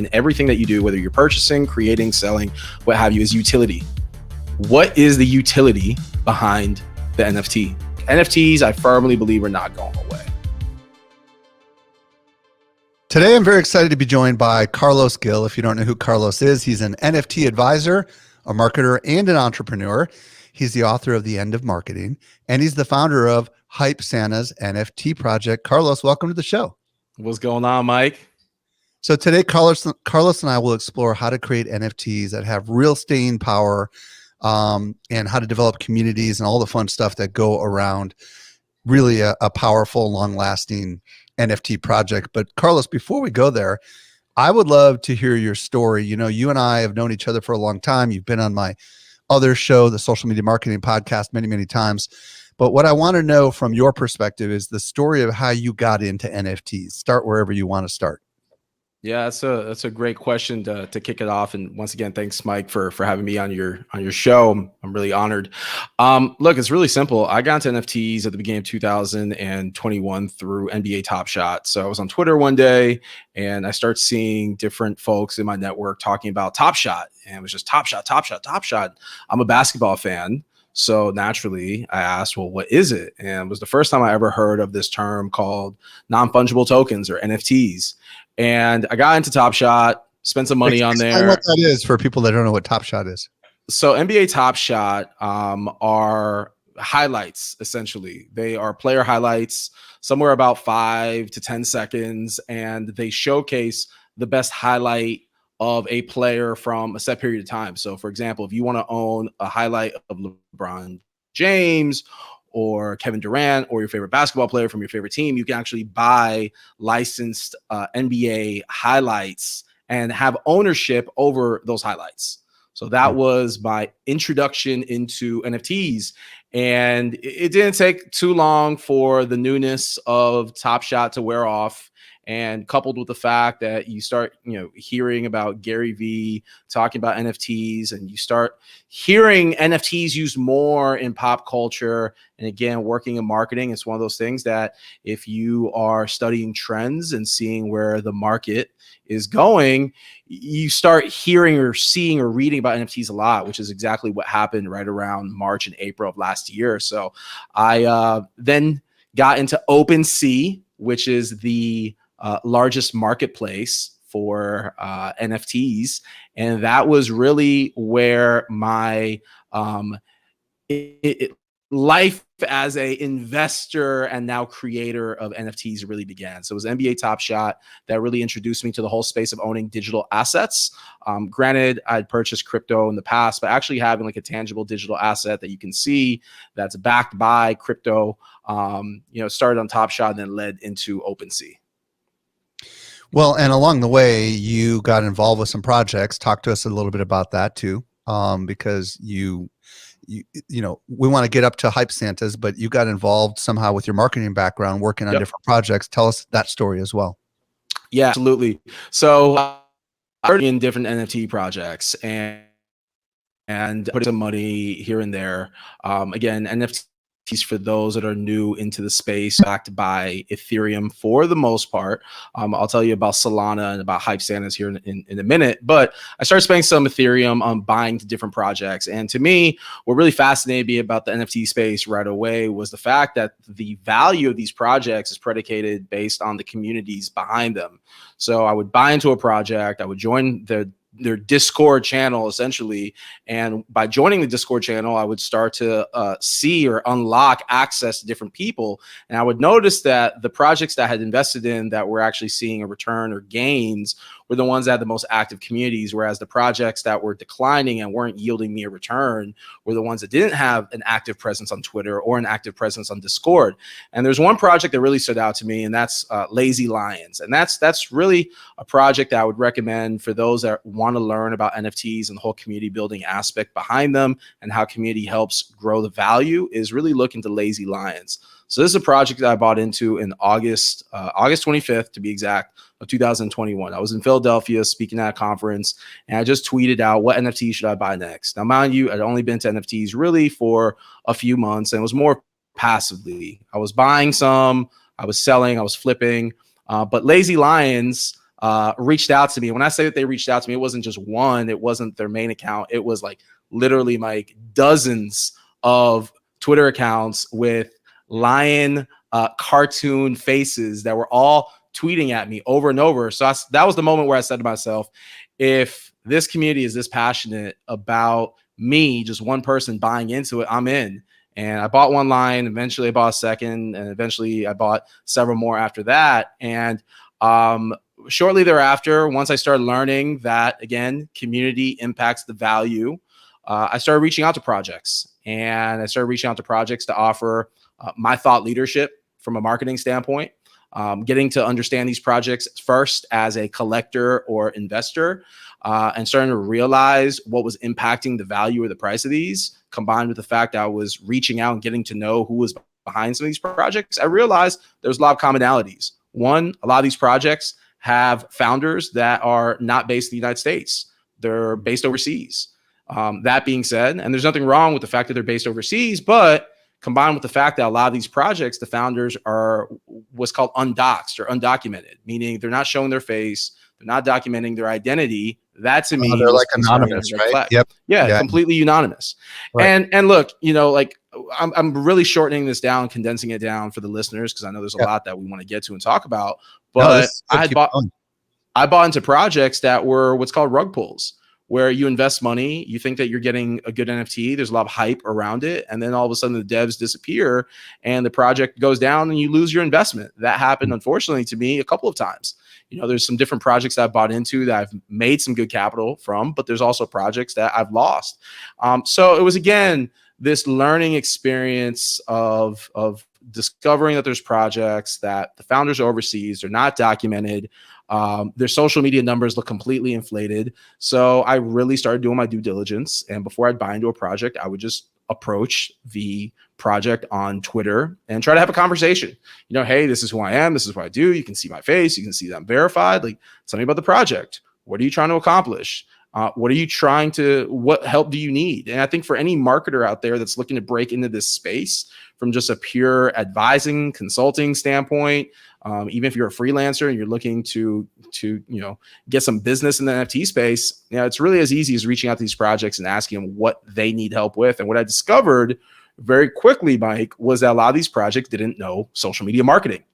in everything that you do, whether you're purchasing, creating, selling, what have you, is utility. What is the utility behind the NFT? NFTs, I firmly believe, are not going away. Today, I'm very excited to be joined by Carlos Gil. If you don't know who Carlos is, he's an NFT advisor, a marketer, and an entrepreneur. He's the author of The End of Marketing, and he's the founder of Hype Santa's NFT project. Carlos, welcome to the show. What's going on, Mike? So today, Carlos and I will explore how to create NFTs that have real staying power, and how to develop communities and all the fun stuff that go around really a powerful, long-lasting NFT project. But Carlos, before we go there, I would love to hear your story. You know, you and I have known each other for a long time. You've been on my other show, the Social Media Marketing Podcast, many, many times. But what I want to know from your perspective is the story of how you got into NFTs. Start wherever you want to start. Yeah, that's a great question to kick it off. And once again, thanks, Mike, for having me on your show. I'm really honored. Look, it's really simple. I got into NFTs at the beginning of 2021 through NBA Top Shot. So I was on Twitter one day and I started seeing different folks in my network talking about Top Shot, and it was just Top Shot, Top Shot, Top Shot. I'm a basketball fan. So naturally, I asked, well, what is it? And it was the first time I ever heard of this term called non-fungible tokens, or NFTs. And I got into Top Shot, spent some money on there. Explain what that is for people that don't know what Top Shot is. So NBA Top Shot are highlights, essentially. They are player highlights, somewhere about 5 to 10 seconds, and they showcase the best highlight of a player from a set period of time. So, for example, if you want to own a highlight of LeBron James or Kevin Durant or your favorite basketball player from your favorite team, you can actually buy licensed NBA highlights and have ownership over those highlights. So that was my introduction into NFTs. And it didn't take too long for the newness of Top Shot to wear off. And coupled with the fact that you start, hearing about Gary Vee talking about NFTs, and you start hearing NFTs used more in pop culture. And again, working in marketing, it's one of those things that if you are studying trends and seeing where the market is going, you start hearing or seeing or reading about NFTs a lot, which is exactly what happened right around March and April of last year. So I then got into OpenSea, which is the largest marketplace for NFTs. And that was really where my life as a investor and now creator of NFTs really began. So it was NBA Top Shot that really introduced me to the whole space of owning digital assets. Granted, I'd purchased crypto in the past, but actually having like a tangible digital asset that you can see that's backed by crypto, started on Top Shot and then led into OpenSea. Well, and along the way, you got involved with some projects. Talk to us a little bit about that too, because we want to get up to Hype Santas, but you got involved somehow with your marketing background, working on different projects. Tell us that story as well. Yeah, absolutely. So I started in different NFT projects and put some money here and there. Again, NFTs, for those that are new into the space, backed by Ethereum for the most part. I'll tell you about Solana and about Hype Santas here in a minute, but I started spending some Ethereum on buying to different projects. And to me, what really fascinated me about the NFT space right away was the fact that the value of these projects is predicated based on the communities behind them. So I would buy into a project, I would join their Discord channel essentially. And by joining the Discord channel, I would start to see or unlock access to different people. And I would notice that the projects that I had invested in that were actually seeing a return or gains were the ones that had the most active communities, whereas the projects that were declining and weren't yielding me a return were the ones that didn't have an active presence on Twitter or an active presence on Discord. And there's one project that really stood out to me, and that's Lazy Lions. And that's really a project that I would recommend for those that want to learn about NFTs and the whole community building aspect behind them and how community helps grow the value, is really look into Lazy Lions. So this is a project that I bought into in August 25th, to be exact, of 2021. I was in Philadelphia speaking at a conference, and I just tweeted out, what NFT should I buy next? Now, mind you, I'd only been to NFTs really for a few months, and it was more passively. I was buying some, I was selling, I was flipping, but Lazy Lions reached out to me. When I say that they reached out to me, it wasn't just one, it wasn't their main account. It was like literally like dozens of Twitter accounts with lion cartoon faces that were all tweeting at me over and over. So that was the moment where I said to myself, if this community is this passionate about me, just one person buying into it, I'm in. And I bought one line, eventually I bought a second, and eventually I bought several more after that. And shortly thereafter, once I started learning that, again, community impacts the value, I started reaching out to projects. And I started reaching out to projects to offer my thought leadership from a marketing standpoint, getting to understand these projects first as a collector or investor, and starting to realize what was impacting the value or the price of these, combined with the fact that I was reaching out and getting to know who was behind some of these projects. I realized there's a lot of commonalities. One, a lot of these projects have founders that are not based in the United States. They're based overseas. That being said, and there's nothing wrong with the fact that they're based overseas, but combined with the fact that a lot of these projects, the founders are what's called undoxed or undocumented, meaning they're not showing their face, they're not documenting their identity. That to me, they're like anonymous, right? Yep. Yeah, completely anonymous. Right. And look, you know, like I'm really shortening this down, condensing it down for the listeners, because I know there's a lot that we want to get to and talk about. But I bought into projects that were what's called rug pulls, where you invest money, you think that you're getting a good NFT, there's a lot of hype around it, and then all of a sudden the devs disappear and the project goes down and you lose your investment. That happened, unfortunately, to me a couple of times. You know, there's some different projects that I've bought into that I've made some good capital from, but there's also projects that I've lost. So it was, again, this learning experience of discovering that there's projects that the founders are overseas, they're not documented, their social media numbers look completely inflated. So I really started doing my due diligence. And before I'd buy into a project, I would just approach the project on Twitter and try to have a conversation. You know, hey, this is who I am. This is what I do. You can see my face. You can see that I'm verified. Like, tell me about the project. What are you trying to accomplish? What are you trying to, what help do you need? And I think for any marketer out there that's looking to break into this space from just a pure advising, consulting standpoint, even if you're a freelancer and you're looking to you know, get some business in the NFT space, you know, it's really as easy as reaching out to these projects and asking them what they need help with. And what I discovered very quickly, Mike, was that a lot of these projects didn't know social media marketing,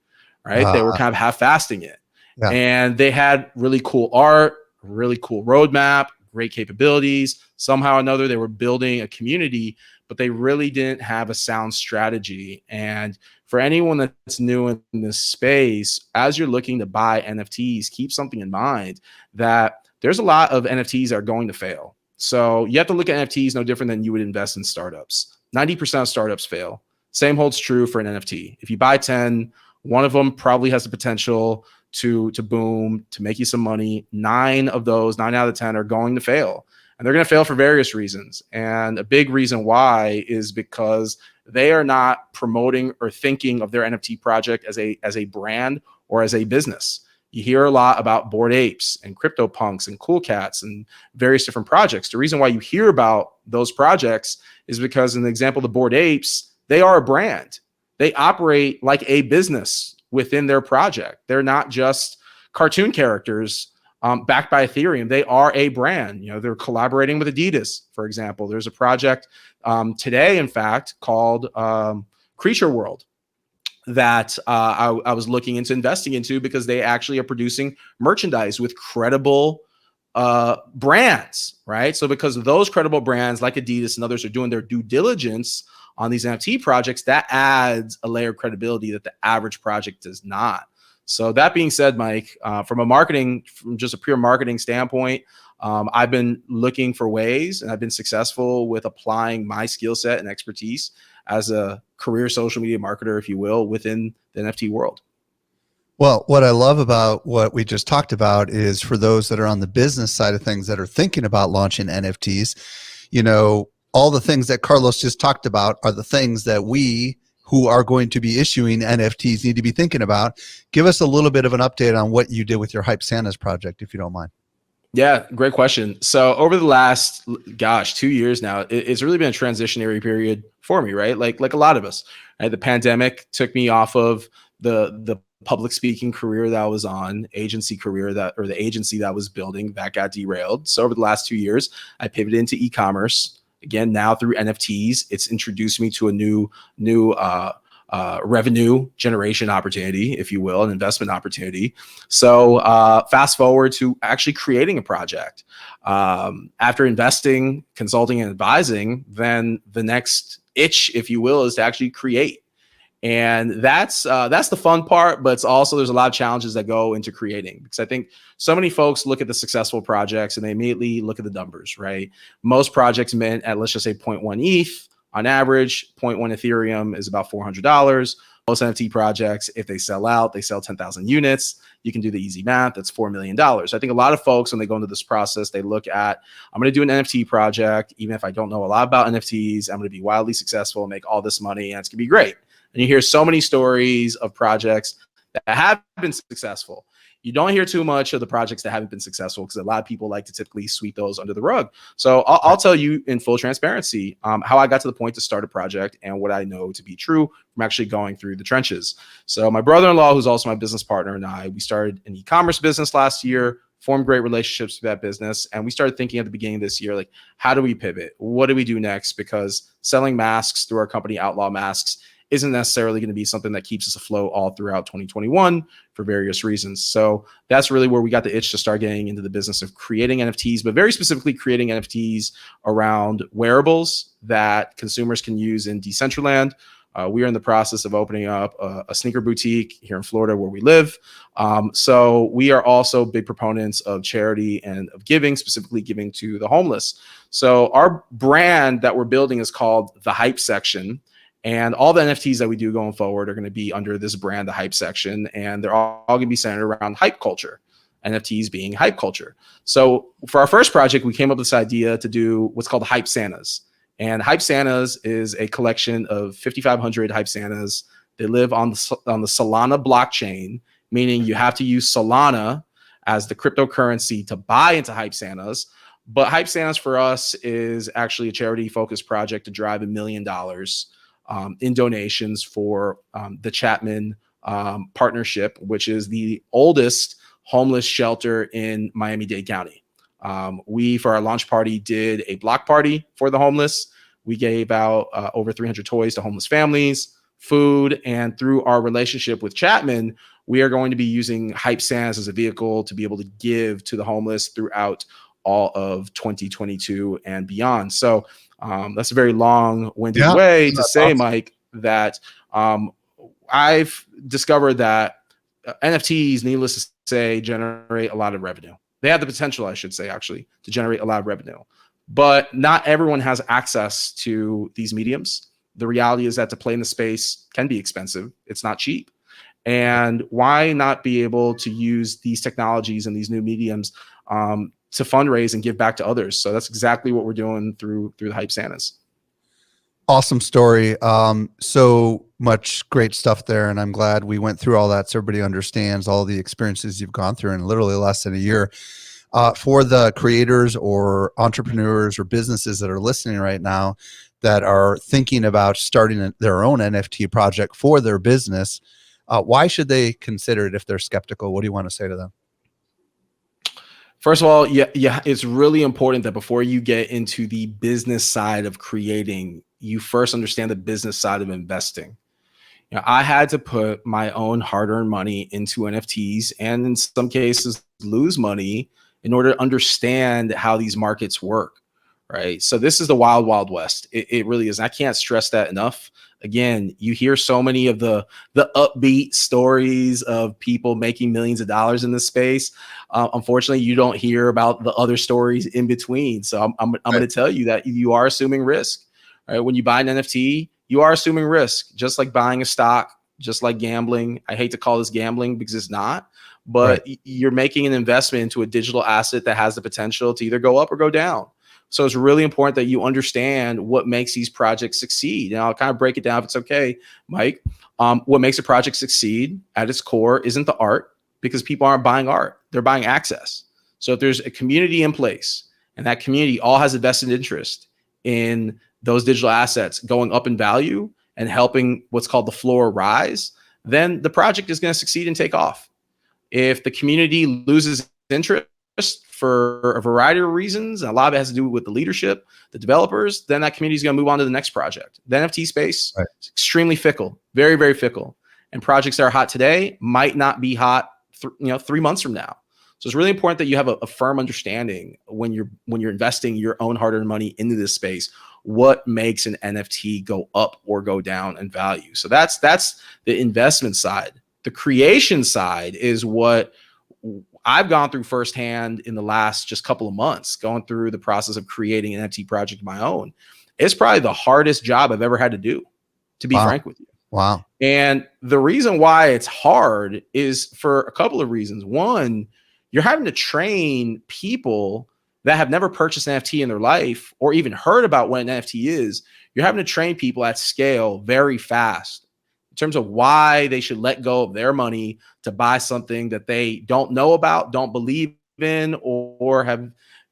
right? They were kind of half-assing it. Yeah. And they had really cool art, really cool roadmap, great capabilities. Somehow or another, they were building a community, but they really didn't have a sound strategy. And for anyone that's new in this space, as you're looking to buy NFTs, keep something in mind that there's a lot of NFTs that are going to fail. So you have to look at NFTs no different than you would invest in startups. 90% of startups fail. Same holds true for an NFT. If you buy 10, one of them probably has the potential to boom, to make you some money. 9 out of 10 are going to fail. And they're going to fail for various reasons. And a big reason why is because they are not promoting or thinking of their NFT project as a brand or as a business. You hear a lot about Bored Apes and CryptoPunks and Cool Cats and various different projects. The reason why you hear about those projects is because, in the example of the Bored Apes, they are a brand. They operate like a business within their project. They're not just cartoon characters backed by Ethereum. They are a brand. You know, they're collaborating with Adidas, for example. There's a project today, in fact, called Creature World that I was looking into investing into, because they actually are producing merchandise with credible brands, right? So because of those credible brands like Adidas and others are doing their due diligence on these NFT projects, that adds a layer of credibility that the average project does not. So that being said, Mike, from just a pure marketing standpoint, I've been looking for ways, and I've been successful with applying my skill set and expertise as a career social media marketer, if you will, within the NFT world. Well, what I love about what we just talked about is, for those that are on the business side of things that are thinking about launching NFTs, you know, all the things that Carlos just talked about are the things that we who are going to be issuing NFTs need to be thinking about. Give us a little bit of an update on what you did with your Hype Santas project, if you don't mind. Yeah, great question. So over the last, 2 years now, it's really been a transitionary period for me, right? Like a lot of us, right? The pandemic took me off of the public speaking career that I was on, agency career the agency that I was building, that got derailed. So over the last 2 years, I pivoted into e-commerce. Again, now through NFTs, it's introduced me to a new revenue generation opportunity, if you will, an investment opportunity. So fast forward to actually creating a project. After investing, consulting, and advising, then the next itch, if you will, is to actually create. And that's the fun part, but it's also, there's a lot of challenges that go into creating, because I think so many folks look at the successful projects and they immediately look at the numbers, right? Most projects mint at, let's just say, 0.1 ETH on average. 0.1 Ethereum is about $400. Most NFT projects, if they sell out, they sell 10,000 units. You can do the easy math. That's $4 million. I think a lot of folks, when they go into this process, they look at, I'm going to do an NFT project. Even if I don't know a lot about NFTs, I'm going to be wildly successful, make all this money, and it's going to be great. And you hear so many stories of projects that have been successful. You don't hear too much of the projects that haven't been successful, because a lot of people like to typically sweep those under the rug. So I'll tell you in full transparency how I got to the point to start a project and what I know to be true from actually going through the trenches. So my brother-in-law, who's also my business partner, and we started an e-commerce business last year, formed great relationships with that business. And we started thinking at the beginning of this year, like, how do we pivot? What do we do next? Because selling masks through our company, Outlaw Masks, isn't necessarily going to be something that keeps us afloat all throughout 2021 for various reasons. So that's really where we got the itch to start getting into the business of creating NFTs, but very specifically creating NFTs around wearables that consumers can use in Decentraland. We are in the process of opening up a sneaker boutique here in Florida where we live. So we are also big proponents of charity and of giving, specifically giving to the homeless. So our brand that we're building is called The Hype Section. And all the NFTs that we do going forward are going to be under this brand, The Hype Section, and they're all going to be centered around hype culture, NFTs being hype culture. So for our first project, we came up with this idea to do what's called Hype Santas. And Hype Santas is a collection of 5,500 Hype Santas. They live on the Solana blockchain, meaning you have to use Solana as the cryptocurrency to buy into Hype Santas. But Hype Santas for us is actually a charity-focused project to drive $1 million in donations for the Chapman Partnership, which is the oldest homeless shelter in Miami-Dade County. We, for our launch party, did a block party for the homeless. We gave out over 300 toys to homeless families, food, and through our relationship with Chapman, we are going to be using Hype Santas as a vehicle to be able to give to the homeless throughout all of 2022 and beyond. So that's a very long-winded way to say, awesome, Mike, that I've discovered that NFTs, needless to say, generate a lot of revenue. They have the potential, I should say, actually, to generate a lot of revenue. But not everyone has access to these mediums. The reality is that to play in the space can be expensive. It's not cheap. And why not be able to use these technologies and these new mediums to fundraise and give back to others? So that's exactly what we're doing through the Hype Santas. Awesome story. So much great stuff there. And I'm glad we went through all that so everybody understands all the experiences you've gone through in literally less than a year. For the creators or entrepreneurs or businesses that are listening right now that are thinking about starting their own NFT project for their business, why should they consider it if they're skeptical? What do you want to say to them? First of all, yeah, it's really important that before you get into the business side of creating, you first understand the business side of investing. You know, I had to put my own hard-earned money into NFTs and in some cases lose money in order to understand how these markets work, right? So this is the wild, wild west. It really is. I can't stress that enough. Again, you hear so many of the upbeat stories of people making millions of dollars in this space. Unfortunately, you don't hear about the other stories in between. So I'm going to tell you that you are assuming risk, right? When you buy an NFT, you are assuming risk, just like buying a stock, just like gambling. I hate to call this gambling because it's not, but right, you're making an investment into a digital asset that has the potential to either go up or go down. So it's really important that you understand what makes these projects succeed. And I'll kind of break it down if it's okay, Mike. What makes a project succeed at its core isn't the art, because people aren't buying art. They're buying access. So if there's a community in place and that community all has a vested interest in those digital assets going up in value and helping what's called the floor rise, then the project is going to succeed and take off. If the community loses interest for a variety of reasons, and a lot of it has to do with the leadership, the developers, then that community is going to move on to the next project. The NFT space is extremely fickle, very, very fickle. And projects that are hot today might not be hot 3 months from now. So it's really important that you have a firm understanding when you're investing your own hard-earned money into this space, what makes an NFT go up or go down in value. So that's the investment side. The creation side is what I've gone through firsthand in the last just couple of months, going through the process of creating an NFT project of my own. It's probably the hardest job I've ever had to do, to be frank with you. Wow. And the reason why it's hard is for a couple of reasons. One, you're having to train people that have never purchased an NFT in their life or even heard about what an NFT is. You're having to train people at scale very fast in terms of why they should let go of their money to buy something that they don't know about, don't believe in, or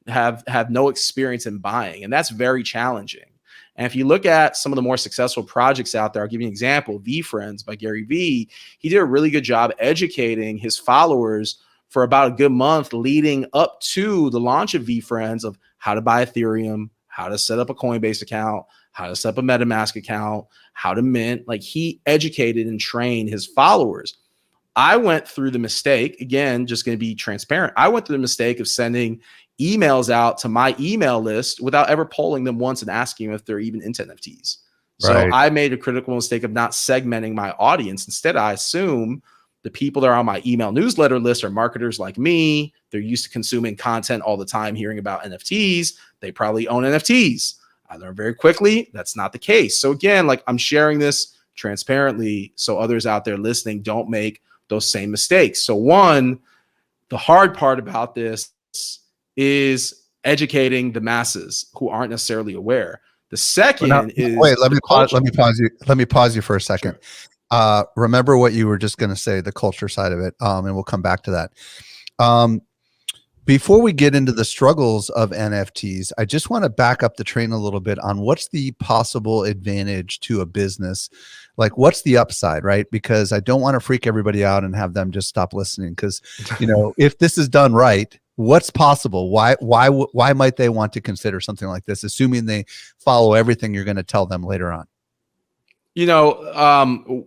have no experience in buying. And that's very challenging. And if you look at some of the more successful projects out there, I'll give you an example. VeeFriends by Gary Vee. He did a really good job educating his followers for about a good month leading up to the launch of VeeFriends, of how to buy Ethereum, how to set up a Coinbase account, how to set up a MetaMask account, how to mint. Like, he educated and trained his followers. I went through the mistake, again, just going to be transparent. I went through the mistake of sending emails out to my email list without ever polling them once and asking them if they're even into NFTs. So I made a critical mistake of not segmenting my audience. Instead, I assume the people that are on my email newsletter list are marketers like me. They're used to consuming content all the time, hearing about NFTs. They probably own NFTs. I learned very quickly that's not the case. So again, like, I'm sharing this transparently so others out there listening don't make those same mistakes. So one, the hard part about this is educating the masses who aren't necessarily aware. The second is wait, let me pause you for a second. Sure. Remember what you were just going to say, the culture side of it, and we'll come back to that. Before we get into the struggles of NFTs, I just want to back up the train a little bit on what's the possible advantage to a business. Like, what's the upside, right? Because I don't want to freak everybody out and have them just stop listening. Because, if this is done right, what's possible? Why might they want to consider something like this, assuming they follow everything you're going to tell them later on?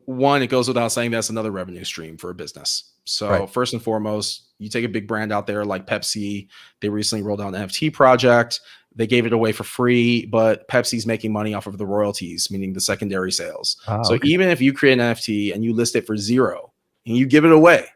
One, it goes without saying that's another revenue stream for a business. So first and foremost, you take a big brand out there like Pepsi. They recently rolled out an NFT project. They gave it away for free, but Pepsi's making money off of the royalties, meaning the secondary sales. So even if you create an NFT and you list it for $0 and you give it away,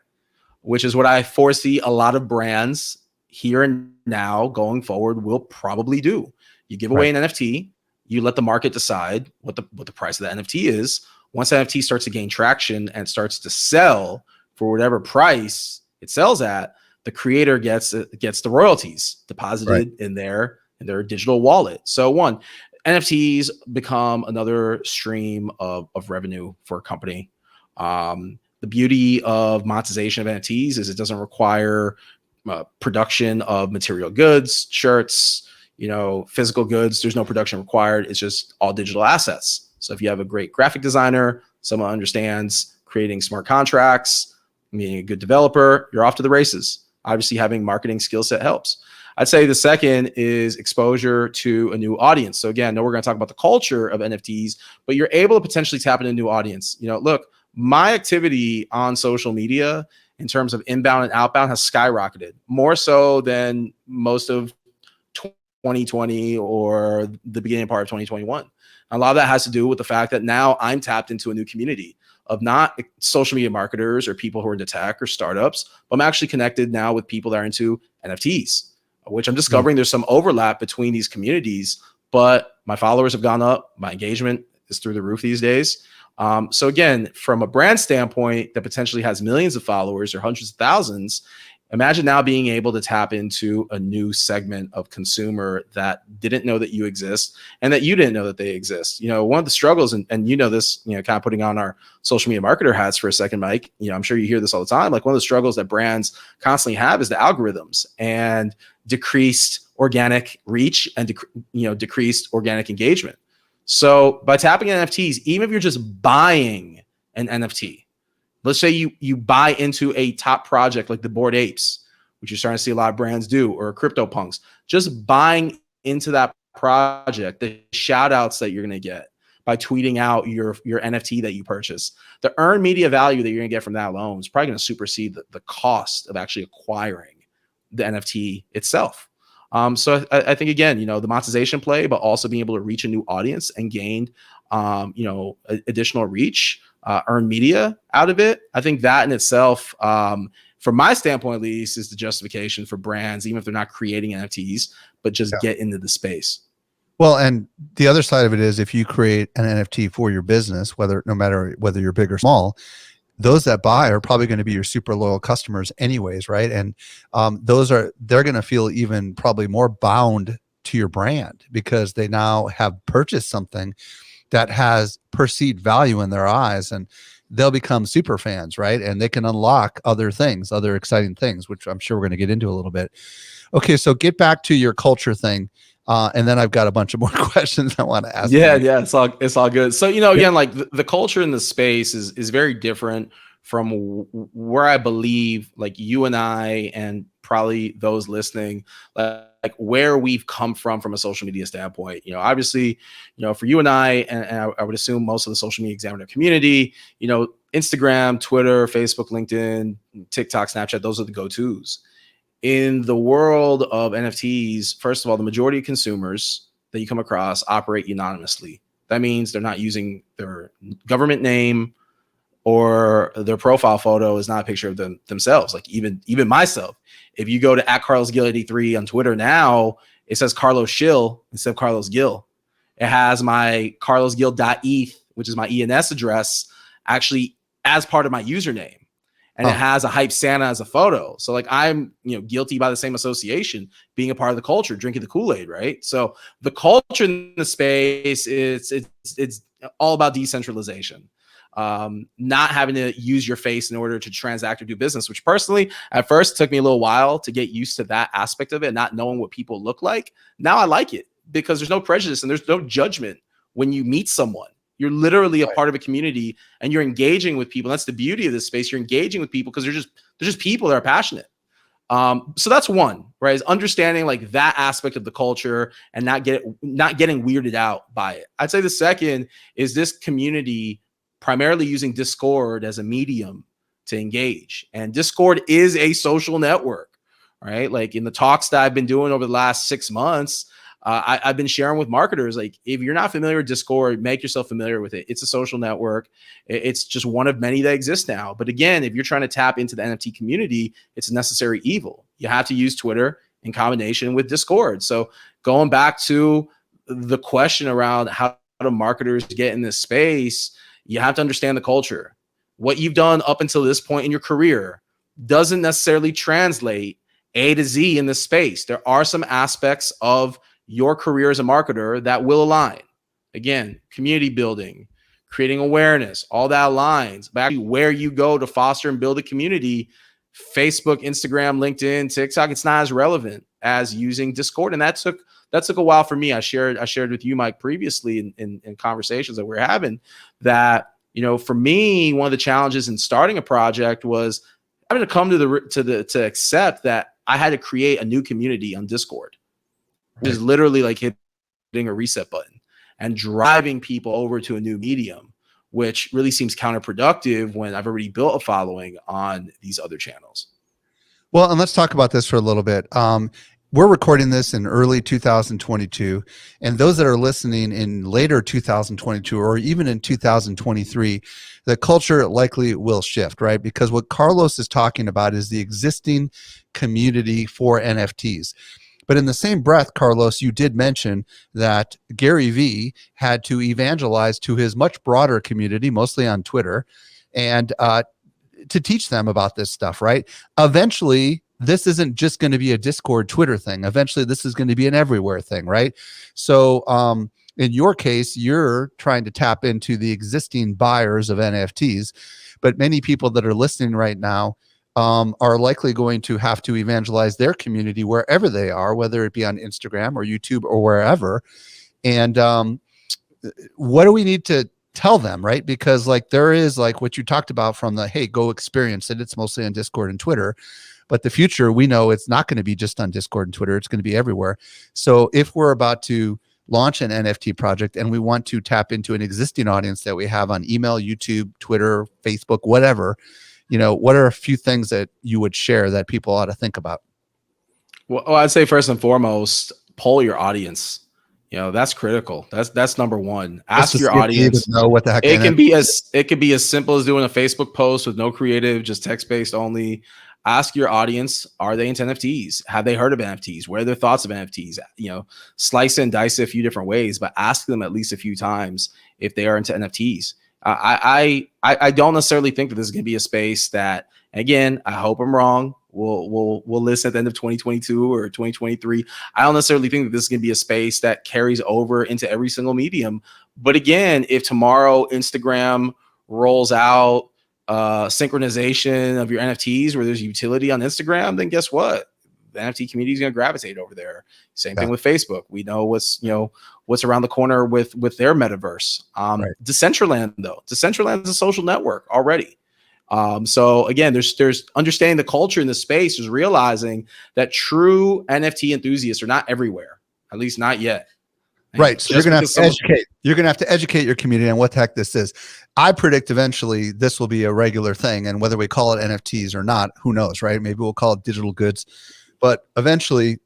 which is what I foresee a lot of brands here and now going forward will probably do. You give away an NFT, you let the market decide what the price of that NFT is. Once that NFT starts to gain traction and starts to sell for whatever price it sells at, the creator gets the royalties deposited in their digital wallet. So one, NFTs become another stream of revenue for a company. The beauty of monetization of NFTs is it doesn't require production of material goods, shirts, physical goods. There's no production required. It's just all digital assets. So if you have a great graphic designer, someone understands creating smart contracts, being a good developer, you're off to the races. Obviously, having marketing skill set helps. I'd say the second is exposure to a new audience. So again, we're going to talk about the culture of NFTs, but you're able to potentially tap into a new audience. Look, my activity on social media in terms of inbound and outbound has skyrocketed, more so than most of 2020 or the beginning part of 2021. A lot of that has to do with the fact that now I'm tapped into a new community of not social media marketers or people who are into tech or startups, but I'm actually connected now with people that are into NFTs, which I'm discovering there's some overlap between these communities, but my followers have gone up. My engagement is through the roof these days. So again, from a brand standpoint that potentially has millions of followers or hundreds of thousands, imagine now being able to tap into a new segment of consumer that didn't know that you exist and that you didn't know that they exist. One of the struggles, and this, kind of putting on our social media marketer hats for a second, Mike, I'm sure you hear this all the time. Like, one of the struggles that brands constantly have is the algorithms and decreased organic reach and, decreased organic engagement. So by tapping NFTs, even if you're just buying an NFT, Let's say you buy into a top project like the Bored Apes, which you're starting to see a lot of brands do, or CryptoPunks. Just buying into that project, the shout outs that you're going to get by tweeting out your NFT that you purchase, the earned media value that you're going to get from that alone is probably going to supersede the cost of actually acquiring the NFT itself. So I think, again, the monetization play, but also being able to reach a new audience and gain, additional reach, earn media out of it. I think that in itself, from my standpoint, at least, is the justification for brands, even if they're not creating NFTs, but just get into the space. Well, and the other side of it is, if you create an NFT for your business, no matter whether you're big or small, those that buy are probably going to be your super loyal customers anyways, right? And they're going to feel even probably more bound to your brand because they now have purchased something that has perceived value in their eyes, and they'll become super fans, right? And they can unlock other things, other exciting things, which I'm sure we're going to get into a little bit. Okay, so get back to your culture thing. And then I've got a bunch of more questions I want to ask. Yeah, it's all good. So, again, like the culture in the space is very different from where I believe, like, you and I, and probably those listening, like where we've come from a social media standpoint. Obviously, for you and and I would assume most of the social media examiner community, Instagram, Twitter, Facebook, LinkedIn, TikTok, Snapchat, those are the go-tos. In the world of NFTs, first of all, the majority of consumers that you come across operate anonymously. That means they're not using their government name, or their profile photo is not a picture of themselves. Like even myself, if you go to @CarlosGil83 on Twitter now, it says Carlos Gil instead of Carlos Gil. It has my carlosgil.eth, which is my ENS address, actually as part of my username. And it has a hype Santa as a photo. So like I'm, guilty by the same association, being a part of the culture, drinking the Kool-Aid, right? So the culture in the space it's all about decentralization. Not having to use your face in order to transact or do business, which personally at first took me a little while to get used to that aspect of it, not knowing what people look like. Now I like it because there's no prejudice and there's no judgment when you meet someone. You're literally a part of a community and you're engaging with people. That's the beauty of this space. You're engaging with people because they're just people that are passionate. So that's one, right? Is understanding like that aspect of the culture and not getting weirded out by it. I'd say the second is this community primarily using Discord as a medium to engage. And Discord is a social network, right? Like in the talks that I've been doing over the last 6 months, I've been sharing with marketers, like, if you're not familiar with Discord, make yourself familiar with it. It's a social network. It's just one of many that exist now. But again, if you're trying to tap into the NFT community, it's a necessary evil. You have to use Twitter in combination with Discord. So going back to the question around how do marketers get in this space, you have to understand the culture. What you've done up until this point in your career doesn't necessarily translate A to Z in this space. There are some aspects of your career as a marketer that will align. Again, community building, creating awareness, all that aligns. But actually where you go to foster and build a community, Facebook, Instagram, LinkedIn, TikTok, it's not as relevant as using Discord. And that took a while for me. I shared with you, Mike, previously in conversations that we're having that, for me, one of the challenges in starting a project was having to come to accept that I had to create a new community on Discord. Right. Which is literally like hitting a reset button and driving people over to a new medium, which really seems counterproductive when I've already built a following on these other channels. Well, and let's talk about this for a little bit. We're recording this in early 2022, and those that are listening in later 2022 or even in 2023, the culture likely will shift, right? Because what Carlos is talking about is the existing community for NFTs. But in the same breath, Carlos, you did mention that Gary Vee had to evangelize to his much broader community, mostly on Twitter, and to teach them about this stuff, right? Eventually, this isn't just going to be a Discord, Twitter thing. Eventually, this is going to be an everywhere thing, right? So in your case, you're trying to tap into the existing buyers of NFTs, but many people that are listening right now are likely going to have to evangelize their community wherever they are, whether it be on Instagram or YouTube or wherever. And what do we need to tell them, right? Because like there is like what you talked about from the, hey, go experience it. It's mostly on Discord and Twitter, but the future, we know it's not going to be just on Discord and Twitter. It's going to be everywhere. So if we're about to launch an NFT project and we want to tap into an existing audience that we have on email, YouTube, Twitter, Facebook, whatever, you know, what are a few things that you would share that people ought to think about? Well, I'd say first and foremost, poll your audience. You know, that's critical. That's number one. Just to Ask your see if they even audience. know what the heck It can be NFT. as simple as doing a Facebook post with no creative, just text based only. Ask your audience, are they into NFTs? Have they heard of NFTs? What are their thoughts of NFTs? You know, slice and dice it a few different ways, but ask them at least a few times if they are into NFTs. I don't necessarily think that this is going to be a space that, again, I hope I'm wrong. We'll listen at the end of 2022 or 2023. I don't necessarily think that this is going to be a space that carries over into every single medium. But again, if tomorrow Instagram rolls out synchronization of your NFTs where there's utility on Instagram, then guess what? The NFT community is going to gravitate over there. Same thing with Facebook. We know what's around the corner with their metaverse. Right. Decentraland, though, Decentraland is a social network already. So again, there's understanding the culture in the space, is realizing that true NFT enthusiasts are not everywhere, at least not yet. Right. So you're going to have to educate. You're going to have to educate your community on what the heck this is. I predict eventually this will be a regular thing, and whether we call it NFTs or not, who knows, right? Maybe we'll call it digital goods, but eventually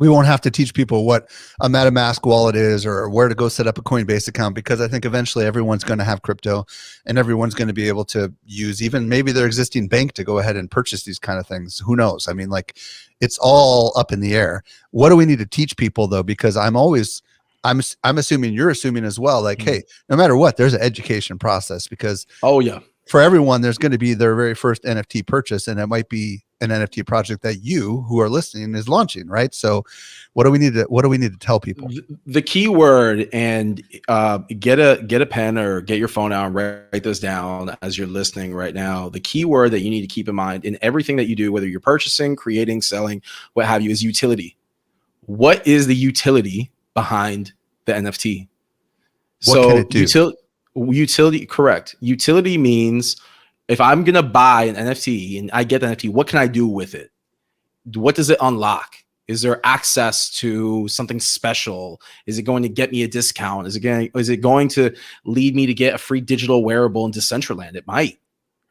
we won't have to teach people what a MetaMask wallet is or where to go set up a Coinbase account, because I think eventually everyone's going to have crypto and everyone's going to be able to use even maybe their existing bank to go ahead and purchase these kind of things. Who knows? I mean, like, it's all up in the air. What do we need to teach people though? Because I'm assuming you're assuming as well, like, hey, no matter what, there's an education process, because for everyone, there's going to be their very first NFT purchase, and it might be an NFT project that you who are listening is launching, right? So what do we need to tell people? The key word, and get a pen or get your phone out and write this down as you're listening right now. The key word that you need to keep in mind in everything that you do, whether you're purchasing, creating, selling, what have you, is utility. What is the utility behind the NFT? What can it do? Utility, correct. Utility means if I'm going to buy an NFT and I get the NFT, what can I do with it? What does it unlock? Is there access to something special? Is it going to get me a discount? Is it going to lead me to get a free digital wearable in Decentraland? It might,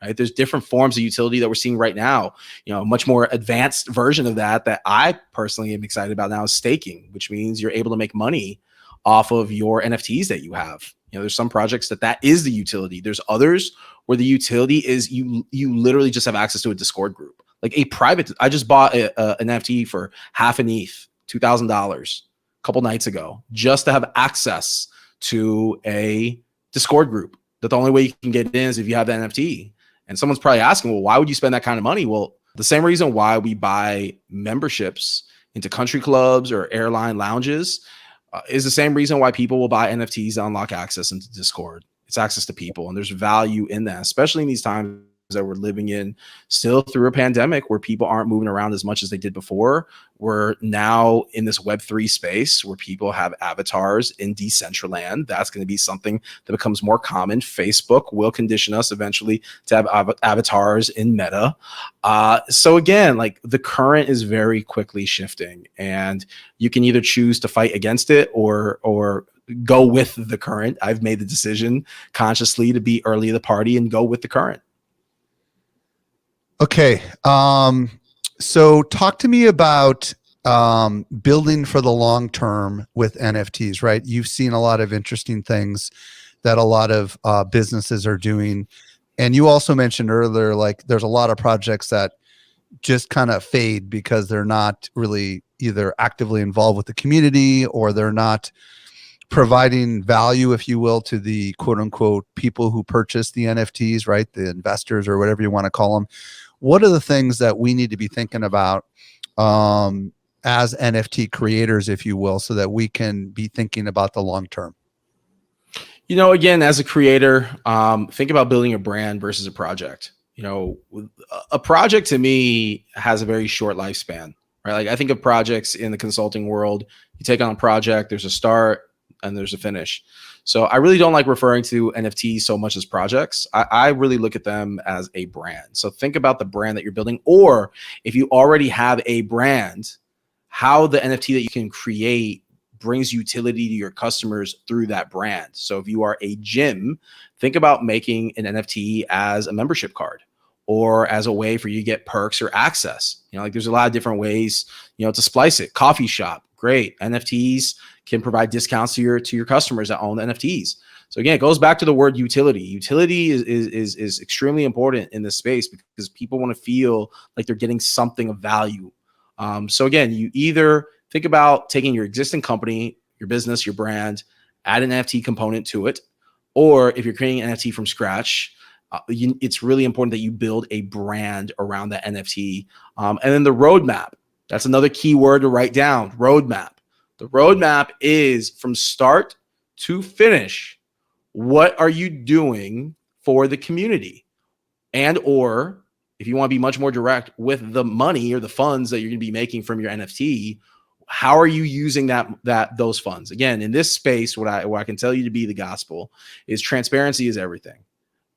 right? There's different forms of utility that we're seeing right now. You know, a much more advanced version of that I personally am excited about now is staking, which means you're able to make money off of your NFTs that you have. You know, there's some projects that is the utility. There's others where the utility is you literally just have access to a Discord group, like a private. I just bought an NFT for half an ETH, $2,000 a couple nights ago, just to have access to a Discord group. That the only way you can get in is if you have the NFT. And someone's probably asking, well, why would you spend that kind of money? Well, the same reason why we buy memberships into country clubs or airline lounges is the same reason why people will buy NFTs to unlock access into Discord. It's access to people, and there's value in that, especially in these times that we're living in, still through a pandemic where people aren't moving around as much as they did before. We're now in this Web3 space where people have avatars in Decentraland. That's going to be something that becomes more common. Facebook will condition us eventually to have avatars in Meta. So again, like, the current is very quickly shifting, and you can either choose to fight against it or go with the current. I've made the decision consciously to be early to the party and go with the current. Okay. So talk to me about building for the long term with NFTs, right? You've seen a lot of interesting things that a lot of businesses are doing. And you also mentioned earlier, like, there's a lot of projects that just kind of fade because they're not really either actively involved with the community, or they're not providing value, if you will, to the quote unquote people who purchase the NFTs, right? The investors or whatever you want to call them. What are the things that we need to be thinking about as NFT creators, if you will, so that we can be thinking about the long term? You know, again, as a creator, think about building a brand versus a project. You know, a project to me has a very short lifespan, right? Like, I think of projects in the consulting world. You take on a project, there's a start, and there's a finish. So I really don't like referring to NFTs so much as projects. I really look at them as a brand. So think about the brand that you're building, or if you already have a brand, how the NFT that you can create brings utility to your customers through that brand. So if you are a gym, think about making an NFT as a membership card or as a way for you to get perks or access. Like there's a lot of different ways, to splice it. Coffee shop, great. NFTs can provide discounts to your customers that own the NFTs. So again, it goes back to the word utility. Utility is extremely important in this space because people want to feel like they're getting something of value. So again, you either think about taking your existing company, your business, your brand, add an NFT component to it, or if you're creating an NFT from scratch, it's really important that you build a brand around that NFT. And then the roadmap. That's another key word to write down. Roadmap. The roadmap is from start to finish. What are you doing for the community? And or if you want to be much more direct with the money or the funds that you're going to be making from your NFT, how are you using those funds? Again, in this space, what I can tell you to be the gospel is transparency is everything.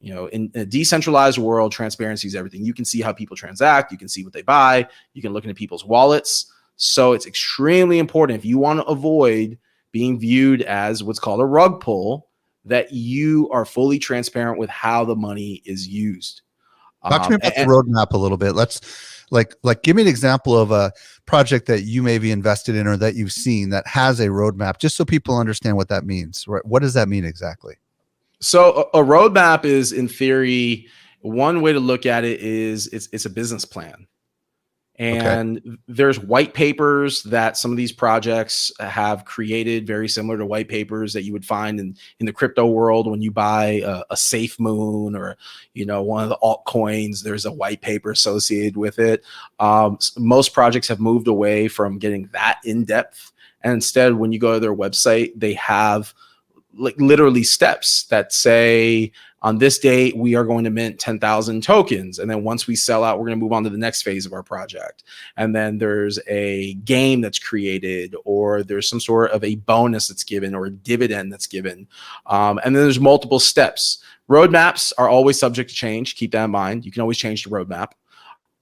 In a decentralized world, transparency is everything. You can see how people transact. You can see what they buy. You can look into people's wallets. So it's extremely important if you want to avoid being viewed as what's called a rug pull, that you are fully transparent with how the money is used. Talk to me about the roadmap a little bit. Let's give me an example of a project that you may be invested in or that you've seen that has a roadmap, just so people understand what that means. What does that mean exactly? So a roadmap is, in theory, one way to look at it is it's a business plan. And there's white papers that some of these projects have created, very similar to white papers that you would find in the crypto world when you buy a Safe Moon or one of the altcoins. There's a white paper associated with it. Most projects have moved away from getting that in depth, and instead, when you go to their website, they have literally steps that say, on this date, we are going to mint 10,000 tokens. And then once we sell out, we're going to move on to the next phase of our project. And then there's a game that's created, or there's some sort of a bonus that's given, or a dividend that's given. And then there's multiple steps. Roadmaps are always subject to change. Keep that in mind. You can always change the roadmap.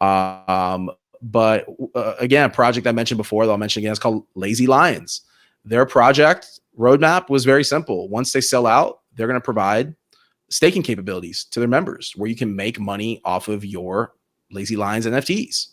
But again, a project I mentioned before that I'll mention again is called Lazy Lions. Their project roadmap was very simple. Once they sell out, they're going to provide staking capabilities to their members where you can make money off of your Lazy Lions NFTs.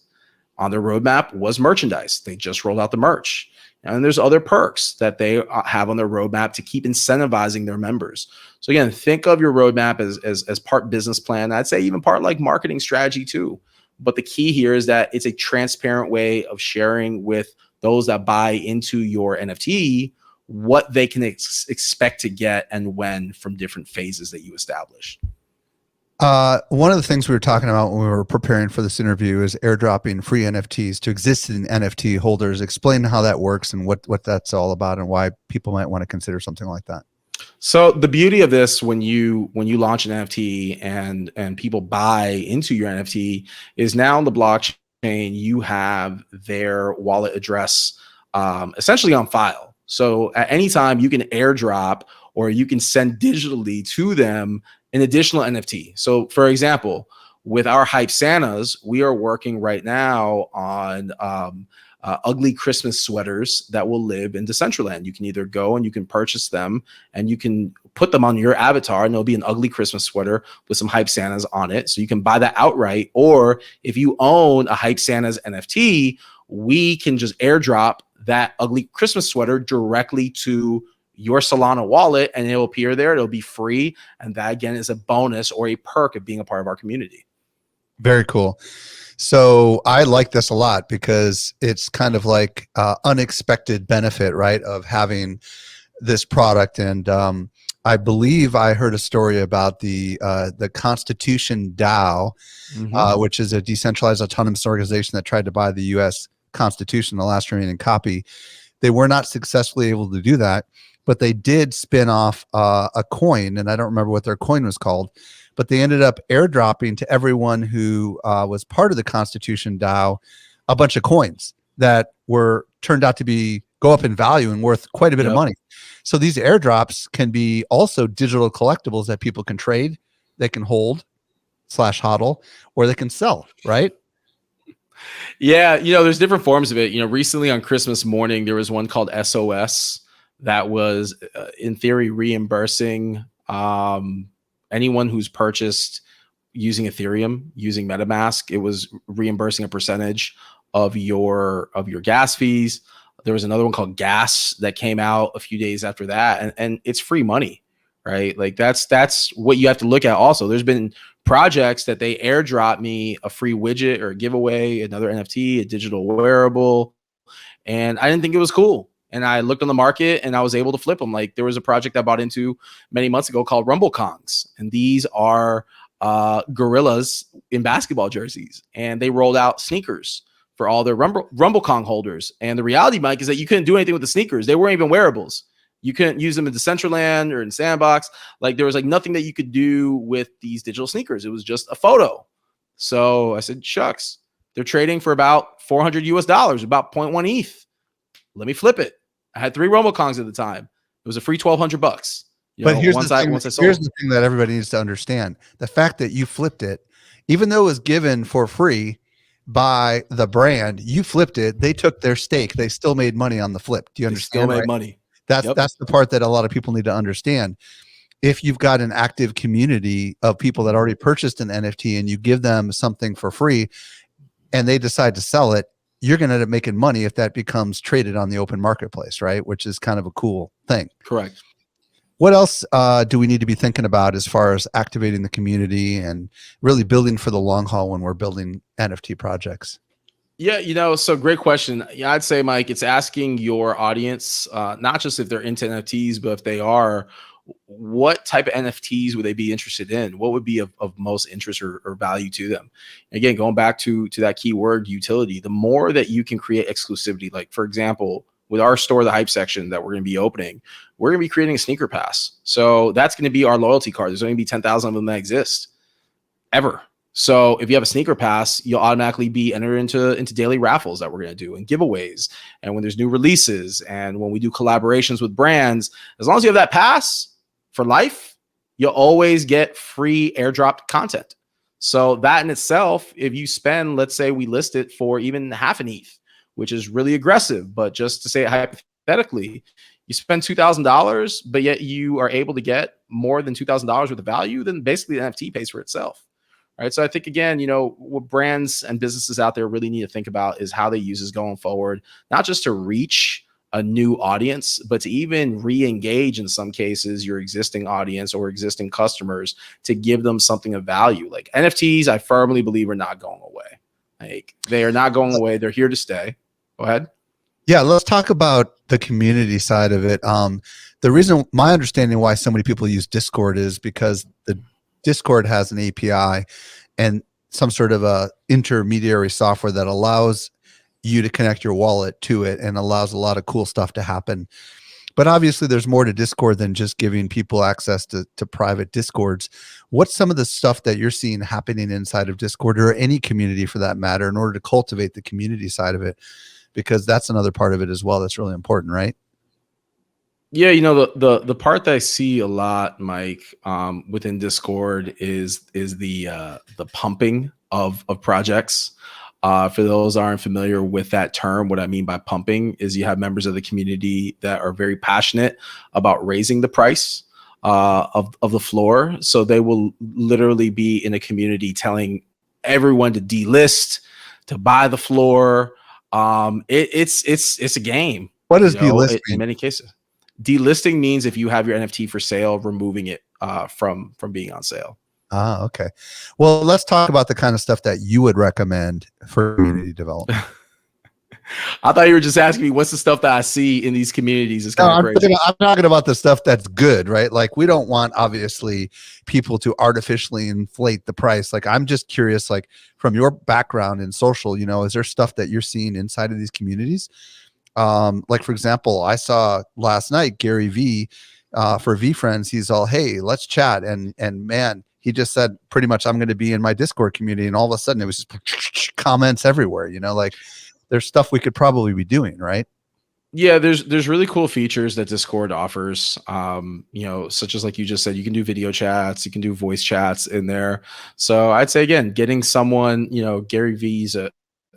On their roadmap was merchandise. They just rolled out the merch. And there's other perks that they have on their roadmap to keep incentivizing their members. So again, think of your roadmap as part business plan. I'd say even part like marketing strategy too. But the key here is that it's a transparent way of sharing with those that buy into your NFT what they can expect to get and when from different phases that you establish. One of the things we were talking about when we were preparing for this interview is airdropping free NFTs to existing NFT holders. Explain how that works and what that's all about and why people might want to consider something like that. So the beauty of this, when you launch an NFT and people buy into your NFT, is now on the blockchain you have their wallet address essentially on file. So at any time you can airdrop or you can send digitally to them an additional NFT. So for example, with our Hype Santas, we are working right now on ugly Christmas sweaters that will live in Decentraland. You can either go and you can purchase them and you can put them on your avatar and there'll be an ugly Christmas sweater with some Hype Santas on it. So you can buy that outright. Or if you own a Hype Santas NFT, we can just airdrop that ugly Christmas sweater directly to your Solana wallet and it'll appear there. It'll be free. And that again is a bonus or a perk of being a part of our community. Very cool. So I like this a lot because it's kind of like unexpected benefit, right, of having this product. And I believe I heard a story about the Constitution DAO, which is a decentralized autonomous organization that tried to buy the U.S. Constitution, the last remaining copy. They were not successfully able to do that, but they did spin off a coin, and I don't remember what their coin was called, but they ended up airdropping to everyone who was part of the Constitution DAO a bunch of coins that turned out to be go up in value and worth quite a bit of Yep. money. So these airdrops can be also digital collectibles that people can trade, they can hold / hodl, or they can sell, right? Yeah, there's different forms of it. Recently on Christmas morning, there was one called SOS that was, in theory, reimbursing anyone who's purchased using Ethereum, using MetaMask. It was reimbursing a percentage of your gas fees. There was another one called Gas that came out a few days after that, and it's free money, right? Like that's what you have to look at. Also, there's been projects that they airdrop me a free widget or a giveaway, another NFT, a digital wearable, and I didn't think it was cool. And I looked on the market and I was able to flip them. Like there was a project I bought into many months ago called Rumble Kongs, and these are gorillas in basketball jerseys, and they rolled out sneakers for all their Rumble Kong holders. And the reality, Mike, is that you couldn't do anything with the sneakers. They weren't even wearables. You couldn't use them in Decentraland or in Sandbox. Like there was like nothing that you could do with these digital sneakers. It was just a photo. So I said, shucks, they're trading for about $400 US, about 0.1 ETH. Let me flip it. I had 3 Rumble Kongs at the time. It was a free $1,200. But here's once the thing. I sold. Here's the thing that everybody needs to understand: the fact that you flipped it, even though it was given for free by the brand, you flipped it. They took their stake. They still made money on the flip. Do you understand? Still made right? money. That's Yep. that's the part that a lot of people need to understand. If you've got an active community of people that already purchased an NFT and you give them something for free, and they decide to sell it, you're going to end up making money if that becomes traded on the open marketplace, right? Which is kind of a cool thing. Correct. What else do we need to be thinking about as far as activating the community and really building for the long haul when we're building NFT projects? Yeah, so great question. Yeah, I'd say, Mike, it's asking your audience, not just if they're into NFTs, but if they are, what type of NFTs would they be interested in? What would be of most interest or value to them? Again, going back to that keyword utility, the more that you can create exclusivity, like for example, with our store, the hype section that we're going to be opening, we're going to be creating a sneaker pass. So that's going to be our loyalty card. There's only going to be 10,000 of them that exist ever. So if you have a sneaker pass, you'll automatically be entered into daily raffles that we're going to do and giveaways. And when there's new releases and when we do collaborations with brands, as long as you have that pass for life, you'll always get free airdropped content. So that in itself, if you spend, let's say we list it for even half an ETH, which is really aggressive, but just to say it hypothetically, you spend $2,000, but yet you are able to get more than $2,000 worth of value, then basically the NFT pays for itself. Right. So I think, again, what brands and businesses out there really need to think about is how they use this going forward, not just to reach a new audience, but to even re-engage in some cases your existing audience or existing customers to give them something of value. Like NFTs, I firmly believe are not going away. Like they are not going away. They're here to stay. Go ahead. Yeah, let's talk about the community side of it. The reason, my understanding why so many people use Discord is because the Discord has an API and some sort of a intermediary software that allows you to connect your wallet to it and allows a lot of cool stuff to happen. But obviously there's more to Discord than just giving people access to private Discords. What's some of the stuff that you're seeing happening inside of Discord or any community for that matter in order to cultivate the community side of it? Because that's another part of it as well that's really important, right? Yeah, the part that I see a lot, Mike, within Discord is the pumping of projects. For those aren't familiar with that term, what I mean by pumping is you have members of the community that are very passionate about raising the price of the floor. So they will literally be in a community telling everyone to delist, to buy the floor. It's a game. What does delisting in many cases? Delisting means if you have your NFT for sale, removing it from being on sale. Ah, okay. Well, let's talk about the kind of stuff that you would recommend for community development. I thought you were just asking me what's the stuff that I see in these communities. It's kind of crazy. I'm talking about the stuff that's good, right? Like we don't want obviously people to artificially inflate the price. Like I'm just curious, like from your background in social, is there stuff that you're seeing inside of these communities? Like for example, I saw last night Gary V for V Friends. He's all, hey, let's chat, and man, he just said pretty much I'm going to be in my Discord community, and all of a sudden it was just comments everywhere. Like there's stuff we could probably be doing, right? Yeah, there's really cool features that Discord offers. Such as like you just said, you can do video chats, you can do voice chats in there. So I'd say again, getting someone, Gary Vee's a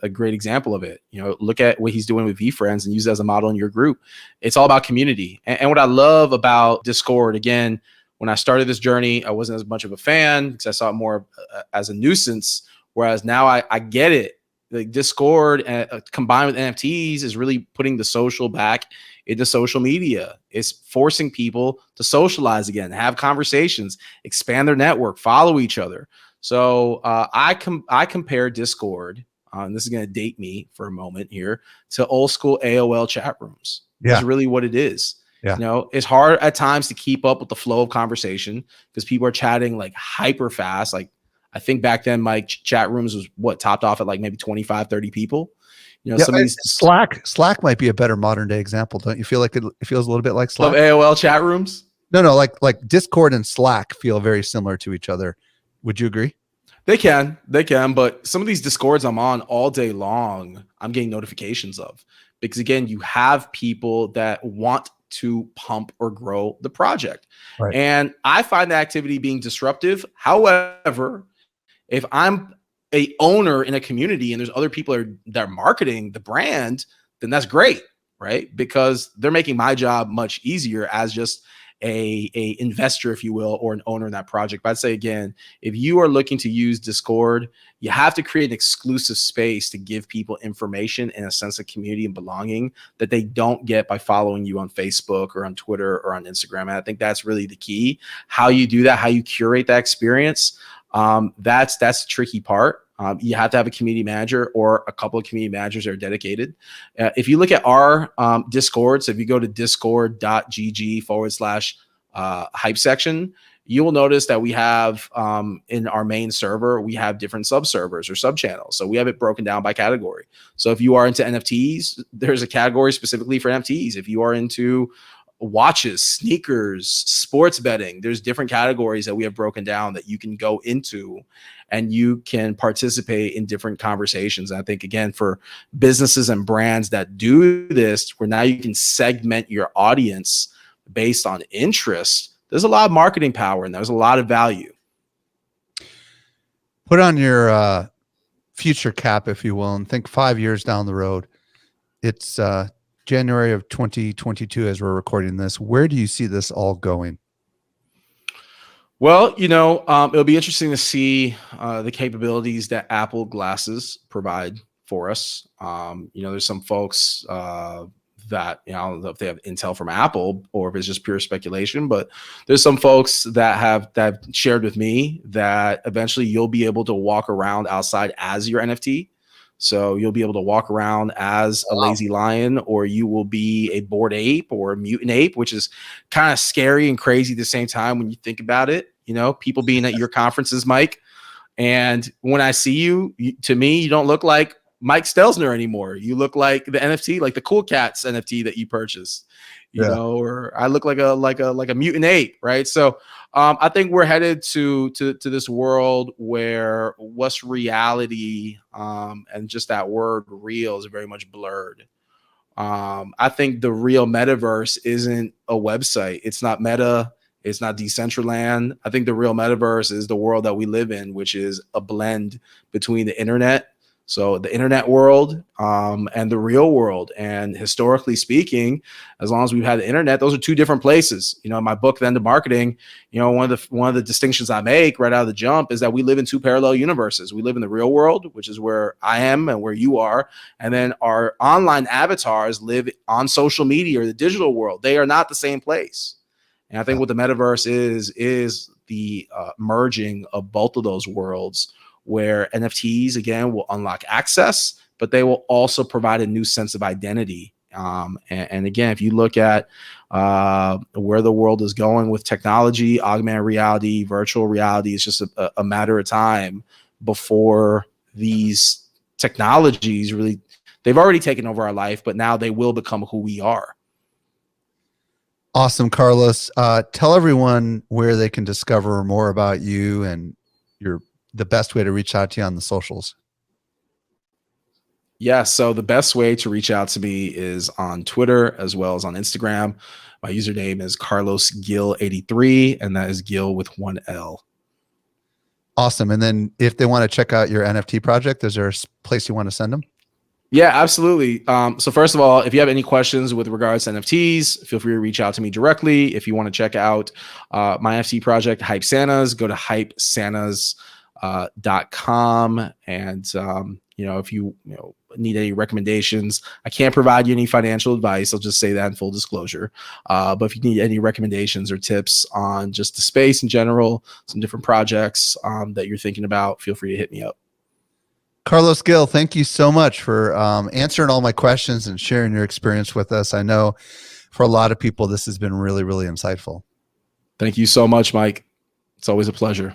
great example of it. Look at what he's doing with V Friends and use it as a model in your group. It's all about community. And what I love about Discord, again, when I started this journey, I wasn't as much of a fan because I saw it more as a nuisance. Whereas now I get it. Like Discord combined with NFTs is really putting the social back into social media. It's forcing people to socialize again, have conversations, expand their network, follow each other. So I compare Discord, and this is going to date me for a moment here, to old school AOL chat rooms. That's Yeah. really what it is. Yeah. It's hard at times to keep up with the flow of conversation because people are chatting like hyper fast. Like I think back then my chat rooms was what topped off at like maybe 25, 30 people. Some of these Slack might be a better modern day example. Don't you feel like it feels a little bit like Slack? Of AOL chat rooms? No, like Discord and Slack feel very similar to each other. Would you agree? They can, but some of these Discords I'm on all day long, I'm getting notifications of because again, you have people that want to pump or grow the project. Right. And I find the activity being disruptive. However, if I'm a owner in a community and there's other people that are marketing the brand, then that's great, right? Because they're making my job much easier as just a investor, if you will, or an owner in that project. But I'd say again, if you are looking to use Discord, you have to create an exclusive space to give people information and a sense of community and belonging that they don't get by following you on Facebook or on Twitter or on Instagram. And I think that's really the key. How you do that, how you curate that experience. That's the tricky part. You have to have a community manager or a couple of community managers that are dedicated. If you look at our Discord, so if you go to discord.gg/hype section, you will notice that we have in our main server, we have different sub-servers or sub-channels. So we have it broken down by category. So if you are into NFTs, there's a category specifically for NFTs. If you are into watches, sneakers, sports betting, there's different categories that we have broken down that you can go into and you can participate in different conversations. And I think again, for businesses and brands that do this, where now you can segment your audience based on interest, there's a lot of marketing power and there's a lot of value. Put on your future cap, if you will, and think 5 years down the road. It's January of 2022 as we're recording this. Where do you see this all going? Well, it'll be interesting to see the capabilities that Apple glasses provide for us. There's some folks that, I don't know if they have intel from Apple or if it's just pure speculation, but there's some folks that have shared with me that eventually you'll be able to walk around outside as your NFT. So you'll be able to walk around as a lazy lion, or you will be a bored ape or a mutant ape, which is kind of scary and crazy at the same time when you think about it. People being at your conferences, Mike. And when I see you, to me, you don't look like Mike Stelzner anymore. You look like the NFT, like the Cool Cats NFT that you purchased, or I look like a mutant ape, right? So I think we're headed to this world where what's reality and just that word real is very much blurred. I think the real metaverse isn't a website. It's not Meta. It's not Decentraland. I think the real metaverse is the world that we live in, which is a blend between the internet, so the internet world, and the real world. And historically speaking, as long as we've had the internet, those are two different places. In my book, Then to Marketing, one of the distinctions I make right out of the jump is that we live in two parallel universes. We live in the real world, which is where I am and where you are, and then our online avatars live on social media or the digital world. They are not the same place. And I think what the metaverse is the merging of both of those worlds, where NFTs, again, will unlock access, but they will also provide a new sense of identity. And again, if you look at where the world is going with technology, augmented reality, virtual reality, it's just a matter of time before these technologies really, they've already taken over our life, but now they will become who we are. Awesome, Carlos. Tell everyone where they can discover more about you and the best way to reach out to you on the socials. Yeah, so the best way to reach out to me is on Twitter as well as on Instagram. My username is Carlos Gil 83, and that is Gil with one L. Awesome. And then if they want to check out your NFT project, is there a place you want to send them? Yeah, absolutely. So first of all, if you have any questions with regards to NFTs, feel free to reach out to me directly. If you want to check out my NFT project, Hype Santas, go to hypesantas.com. And, if you need any recommendations, I can't provide you any financial advice. I'll just say that in full disclosure. But if you need any recommendations or tips on just the space in general, some different projects that you're thinking about, feel free to hit me up. Carlos Gil, thank you so much for answering all my questions and sharing your experience with us. I know for a lot of people, this has been really, really insightful. Thank you so much, Mike. It's always a pleasure.